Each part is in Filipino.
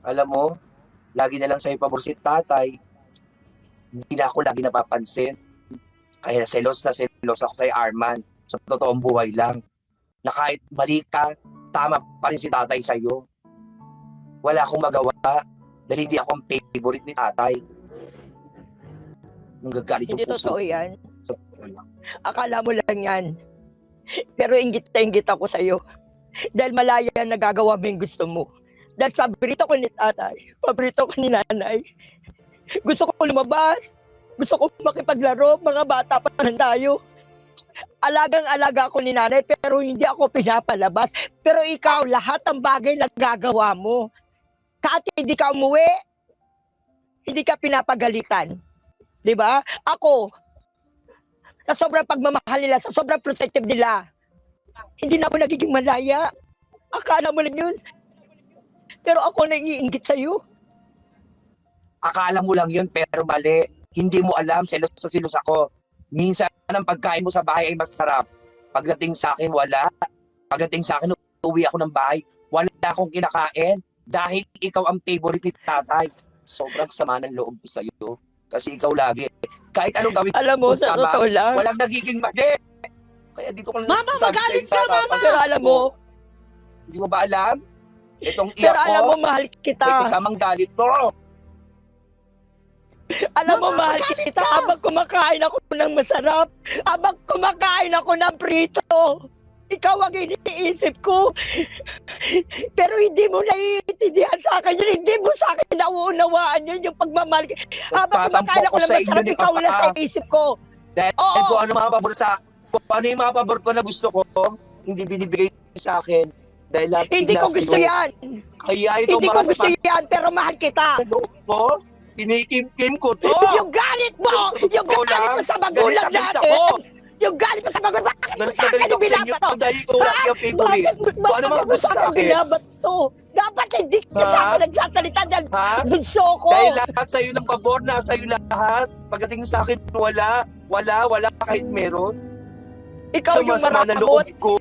Alam mo, lagi na lang sa'yo pabor si tatay. Hindi na ako lagi napapansin. Kaya selos na selos ako kay Arman. Sa totoong buhay lang. Na kahit mali ka, tama pa rin si tatay sa'yo. Wala akong magawa dahil hindi ako ang favorite ni tatay. Nanggagalit yung Hindi puso. totoo yan. Sa Akala mo lang yan. Pero inggit na inggit ako sa'yo. Dahil malaya na nagagawa mo yung gusto mo. Dahil paborito ko ni tatay, paborito ko ni nanay. Gusto ko lumabas. Gusto ko makipaglaro. Mga bata pa lang tayo. Alagang-alaga ako ni nanay pero hindi ako pinapalabas. Pero ikaw, lahat ng bagay na gagawa mo. Kahit hindi ka umuwi, hindi ka pinapagalitan. Diba? Ako, sa sobrang pagmamahal nila, sa sobrang protective nila, hindi na ako nagiging malaya. Akala mo lang yun. Pero ako naiinggit sa'yo. Akala mo lang yun pero mali. Hindi mo alam, selos ako. Minsan ang pagkain mo sa bahay ay masarap. Pagdating sa akin, wala. Pagdating sa akin, uwi ako ng bahay, wala akong kinakain dahil ikaw ang favorite ni tatay. Sobrang sama ng loob ko sa'yo. Kasi ikaw lagi. Kahit anong gawin Alam mo, sa tama, totoo lang. walang nagiging mali. Kaya dito ko lang Mama, nasasabi magalit sa'yo, ka, Mama! Pero alam mo, Hindi mo ba alam? Itong pero iyak alam mo, ko, mahal may kita. kasamang galit mo. Alam mo, Mama, mahal magalit kita. ka! Habang kumakain ako ng masarap, habang kumakain ako ng prito, ikaw ang iniisip ko. Pero hindi mo naiintindihan sa akin yun. Hindi mo sa akin nauunawaan yun, yung pagmamahal. Habang kumakain ako Nagtatampo ko ng sa inyo masarap, ni ikaw lang Papa. sa isip ko. Dahil Oo. kung ano mga pabor kung ano yung mga pabor ko na gusto ko, hindi binibigay sa akin. Dahil lahat Hindi ko gusto yan. Kaya ito Hindi ko mga gusto yan, pero mahal kita. ko, tinikim-kim ko to. Yung galit mo! Yung Totoo galit mo lang, sa magulang galit na galit natin! ako. Yung galit mo sa magulang, bakit mo Galit sa na akin galit ako sa inyo binabato? dahil ikaw lagi ang favorite. Kung ano mga gusto sa akin. Binabato? Dapat hindi ka sa Ha? akin nagsasalita dahil Ha? bunso ko! Dahil lahat sa'yo ng pabor, nasa iyo lahat. Pagdating sa akin, wala kahit meron. Ikaw yung Sama-sama na maramot! loob ko.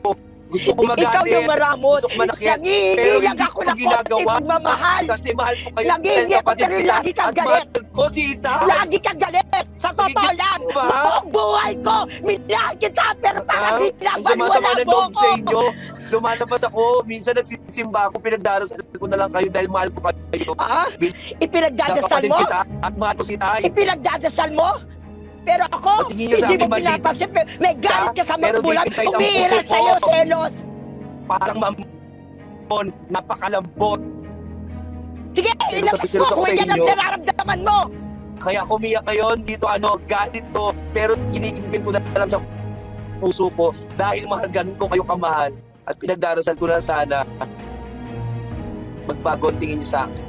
Gusto ko Ikaw yung magalit. maramot! Gusto ko manakit. Pero Nangihingi hindi ako ko ng konti ginagawa. pagmamahal! Kasi mahal ko kayo. Nangihingi dahil ako kapatid pero kita. lagi kang At galit! mahal ko si Itay. Lagi kang galit! Sa totoo Nagigit lang! ba? Buong buhay ko! Minahal kita pero parang Ang sama-sama binabaliwala na mo loob ako! sa inyo. Lumalabas ako. Minsan nagsisimba ako. Pinagdarasal ko na lang kayo dahil mahal ko kayo. Ah? Ipinagdadasal Kapatid mo? kita at mahal ko si Itay. Ipinagdadasal mo? Pero ako, Patingin niyo sa hindi akin, mo mali. pinapansin. May galit ka sa Pero magulang. deep inside ang Umiiral puso ko. sa'yo, selos. Parang mamon. Napakalambot. Sige, Selos ilabas ako mo kung sa yan ang inyo. nararamdaman mo. Kaya kumiyak kayo dito galit to. Pero kinikimpin ko na lang sa puso ko dahil mahal ganun ko kayo kamahal. At pinagdarasal ko na sana magbago ang tingin niyo sa akin.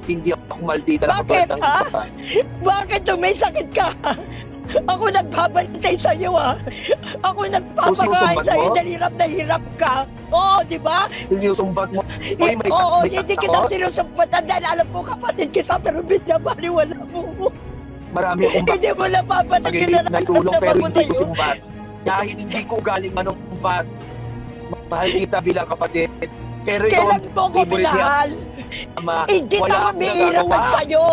Hindi ako maldita na Bakit, katulad ng ha? iba. Bakit may sakit ka? Ako nagbabantay sa'yo, ha? Ako nagpapakain sinusumbat sa'yo mo? dahil hirap na hirap ka. Oo, di ba? Sinusumbat mo. Uy, may Oo, may hindi sakit kita ako. sinusumpatan dahil alam mo kapatid kita pero binabaliwala mo ko. Marami akong Hindi mo napapansin pag na itulong pero hindi ko sa'yo. sumbat. Dahil hindi ko galing anong bat. Mahal kita bilang kapatid. Pero ikaw Kailan ang mo ko favorite niya, minahal? ama. Hindi Wala ka akong umiiral nagagawa. sa'yo.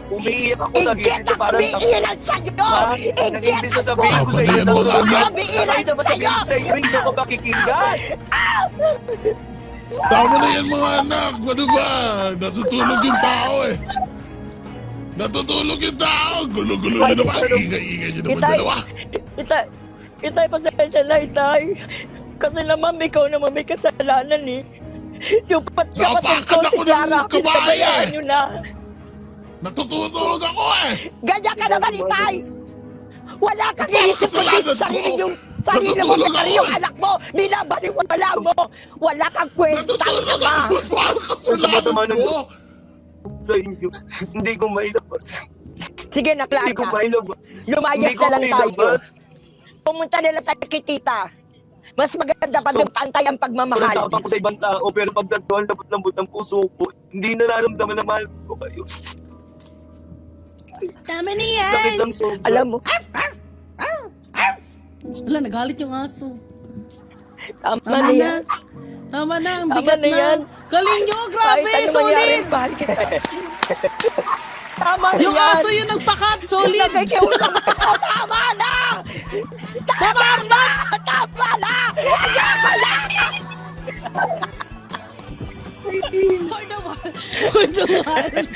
Umiiyak ako sa Hindi gilid ko ka parang umiiral sa'yo. Ha? Hindi Nag-imbis na sabihin ko sa iyo Patayin na mo to. ang anak. Ay, dapat sabihin ko sa iyo, hindi ako makikinggan. Tama na yan mga anak! Ano ba? Natutulog yung tao eh! Natutulog yung tao! Gulo-gulo nyo naman! Ingay-ingay nyo naman Itay. dalawa! Itay, pasensya na, Itay. Kasi naman, ikaw naman may kasalanan eh. Yung kapatid Napakan ko, ako si Clara, ng kabayo pinabayaan eh. nyo na. Natutulog ako eh! Ganyan ka naman, Itay. Wala kang Parang iisip kundi kasalanan ko. sarili yung sarili mo, Natutulog sarili ako yung eh. anak mo. Binabaliwala mo. Wala kang kwenta. Natutulog ako! Parang kasalanan Sama-sama ng ko! Sa inyo, hindi ko mailabas. Sige na, Hindi ko Clara. mailabas. Lumayas Hindi ko na lang tayo. mailabas. Pumunta nila tayo kay tita. Mas maganda pa yung pantay ang pagmamahal. Nagtapang ko sa ibang tao, pero pagdagdawan, lambot-lambot ng puso ko. Hindi nararamdaman na mahal ko kayo. Tama na Sakit yan! ng sobra. Alam mo, Wala, nagalit yung aso. tama Tama na na. yan. Tama na, ang Tama bigat na yan. na. Galing nyo, grabe, Kahit ano solid! Mahal kita. Tama na Yung yan. aso yung nagpakat, solid. Nakikiusap ako. Tama na! Tama na! Tama na! Tama na! For the one. For the one.